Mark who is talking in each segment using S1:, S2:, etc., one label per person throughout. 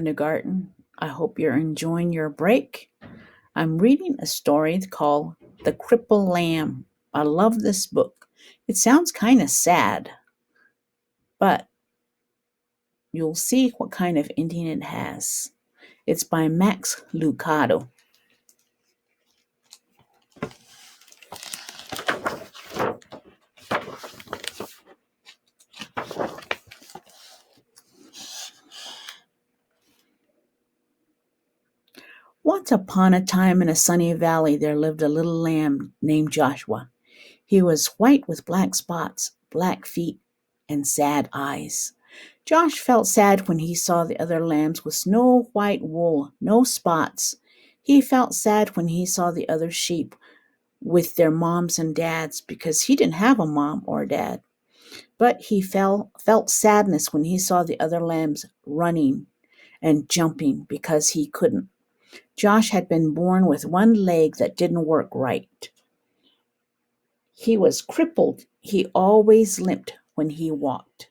S1: Kindergarten. I hope you're enjoying your break. I'm reading a story called The Crippled Lamb. I love this book. It sounds kind of sad, but you'll see what kind of ending it has. It's by Max Lucado. Once upon a time in a sunny valley there lived a little lamb named Joshua. He was white with black spots, black feet, and sad eyes. Josh felt sad when he saw the other lambs with snow white wool, no spots. He felt sad when he saw the other sheep with their moms and dads because he didn't have a mom or a dad. But he felt sadness when he saw the other lambs running and jumping because he couldn't. Josh had been born with one leg that didn't work right. He was crippled. He always limped when he walked.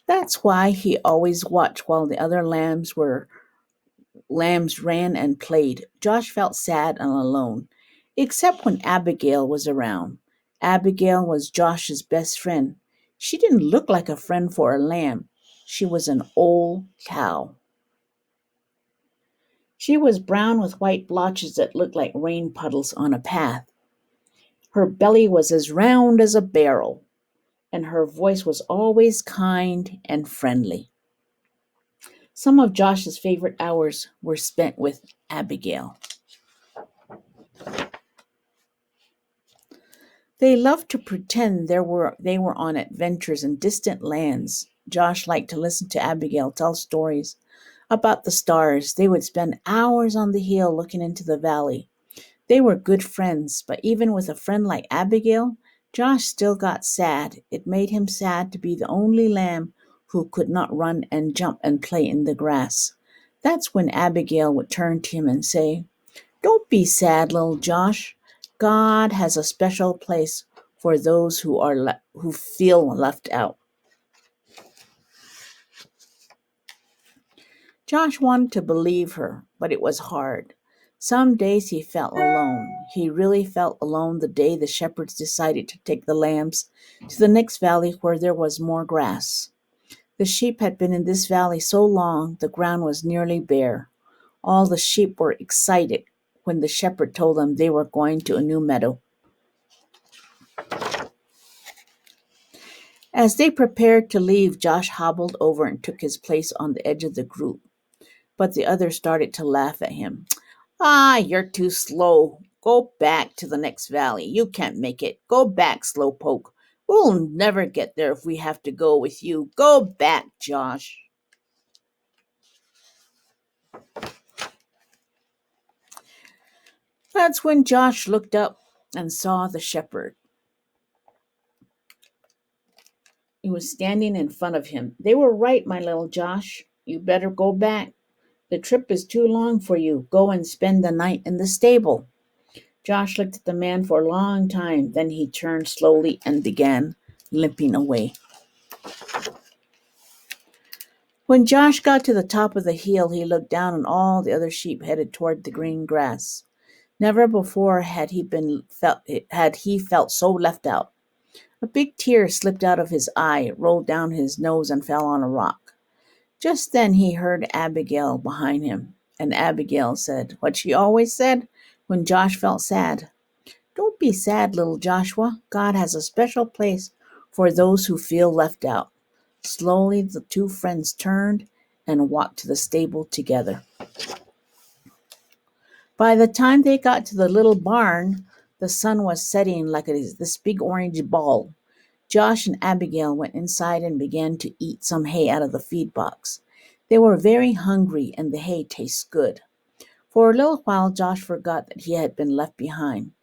S1: That's why he always watched while the other lambs ran and played. Josh felt sad and alone, except when Abigail was around. Abigail was Josh's best friend. She didn't look like a friend for a lamb. She was an old cow. She was brown with white blotches that looked like rain puddles on a path. Her belly was as round as a barrel, and her voice was always kind and friendly. Some of Josh's favorite hours were spent with Abigail. They loved to pretend they were on adventures in distant lands. Josh liked to listen to Abigail tell stories about the stars. They would spend hours on the hill looking into the valley. They were good friends, but even with a friend like Abigail, Josh still got sad. It made him sad to be the only lamb who could not run and jump and play in the grass. That's when Abigail would turn to him and say, "Don't be sad, little Josh. God has a special place for those who feel left out." Josh wanted to believe her, but it was hard. Some days he felt alone. He really felt alone the day the shepherds decided to take the lambs to the next valley where there was more grass. The sheep had been in this valley so long the ground was nearly bare. All the sheep were excited when the shepherd told them they were going to a new meadow. As they prepared to leave, Josh hobbled over and took his place on the edge of the group. But the others started to laugh at him. "Ah, you're too slow. Go back to the next valley. You can't make it. Go back, slowpoke. We'll never get there if we have to go with you. Go back, Josh." That's when Josh looked up and saw the shepherd. He was standing in front of him. "They were right, my little Josh. You better go back. The trip is too long for you. Go and spend the night in the stable." Josh looked at the man for a long time. Then he turned slowly and began limping away. When Josh got to the top of the hill, he looked down and all the other sheep headed toward the green grass. Never before had he felt so left out. A big tear slipped out of his eye, rolled down his nose, and fell on a rock. Just then he heard Abigail behind him, and Abigail said what she always said when Josh felt sad. "Don't be sad, little Joshua. God has a special place for those who feel left out." Slowly the two friends turned and walked to the stable together. By the time they got to the little barn, the sun was setting like this big orange ball. Josh and Abigail went inside and began to eat some hay out of the feed box. They were very hungry and the hay tasted good. For a little while Josh forgot that he had been left behind.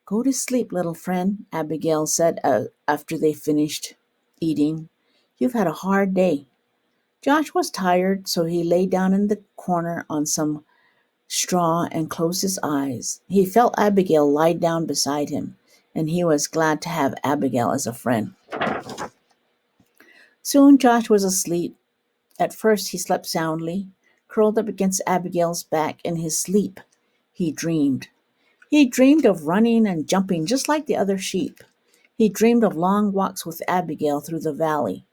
S1: "Go to sleep, little friend," Abigail said after they finished eating. "You've had a hard day." Josh was tired, so he lay down in the corner on some straw and closed his eyes. He felt Abigail lie down beside him, and he was glad to have Abigail as a friend. Soon Josh was asleep. At first he slept soundly, curled up against Abigail's back in his sleep. He dreamed. He dreamed of running and jumping just like the other sheep. He dreamed of long walks with Abigail through the valley.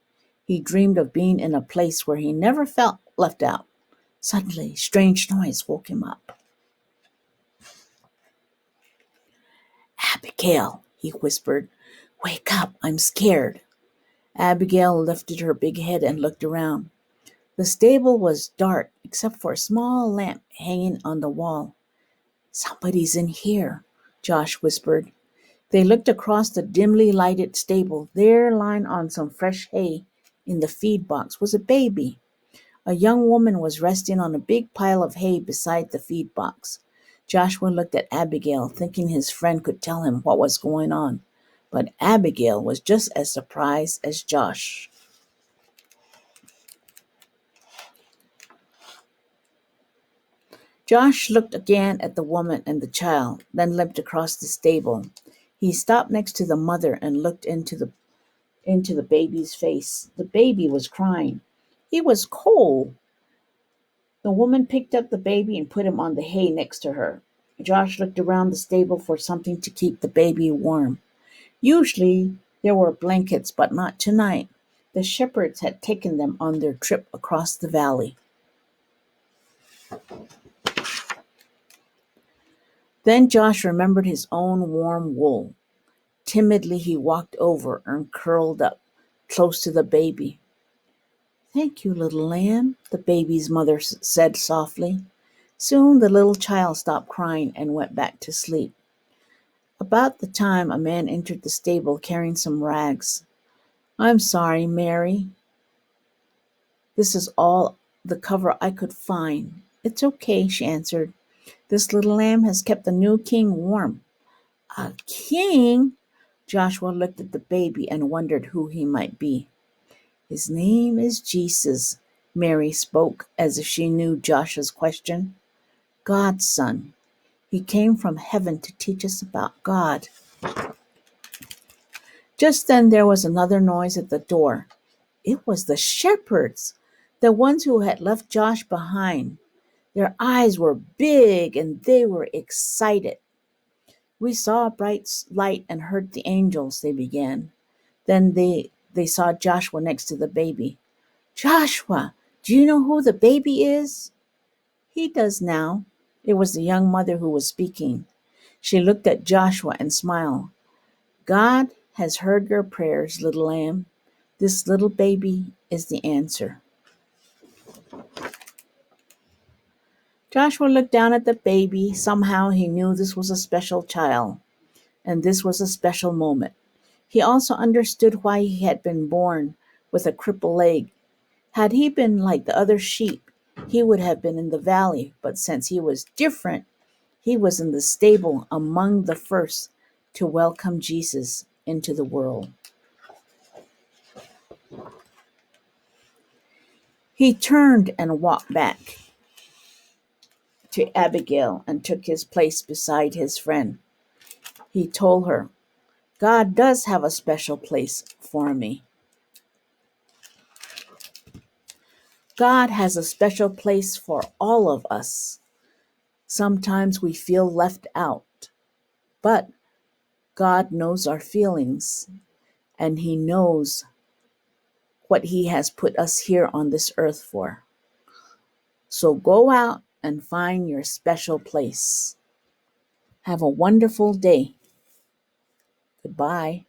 S1: He dreamed of being in a place where he never felt left out. Suddenly, strange noise woke him up. Abigail, he whispered, wake up, I'm scared. Abigail lifted her big head and looked around. The stable was dark except for a small lamp hanging on the wall. Somebody's in here, Josh whispered. They looked across the dimly lighted stable. There, lying on some fresh hay in the feed box, was a baby. A young woman was resting on a big pile of hay beside the feed box. Joshua looked at Abigail, thinking his friend could tell him what was going on. But Abigail was just as surprised as Josh. Josh looked again at the woman and the child, then limped across the stable. He stopped next to the mother and looked into the baby's face. The baby was crying. He was cold. The woman picked up the baby and put him on the hay next to her. Josh looked around the stable for something to keep the baby warm. Usually there were blankets, but not tonight. The shepherds had taken them on their trip across the valley. Then Josh remembered his own warm wool. Timidly he walked over and curled up close to the baby. Thank you, little lamb, the baby's mother said softly. Soon the little child stopped crying and went back to sleep. About the time a man entered the stable carrying some rags. I'm sorry, Mary. This is all the cover I could find. It's okay, she answered. This little lamb has kept the new king warm. A king? Joshua looked at the baby and wondered who he might be. His name is Jesus, Mary spoke as if she knew Joshua's question. God's son. He came from heaven to teach us about God. Just then there was another noise at the door. It was the shepherds, the ones who had left Josh behind. Their eyes were big and they were excited. We saw a bright light and heard the angels, they began. Then they saw Joshua next to the baby. Joshua, do you know who the baby is? He does now. It was the young mother who was speaking. She looked at Joshua and smiled. God has heard your prayers, little lamb. This little baby is the answer. Joshua looked down at the baby. Somehow he knew this was a special child, and this was a special moment. He also understood why he had been born with a crippled leg. Had he been like the other sheep, he would have been in the valley, but since he was different, he was in the stable among the first to welcome Jesus into the world. He turned and walked back to Abigail and took his place beside his friend. He told her, God does have a special place for me. God has a special place for all of us. Sometimes we feel left out, but God knows our feelings and He knows what He has put us here on this earth for. So go out and find your special place. Have a wonderful day. Goodbye.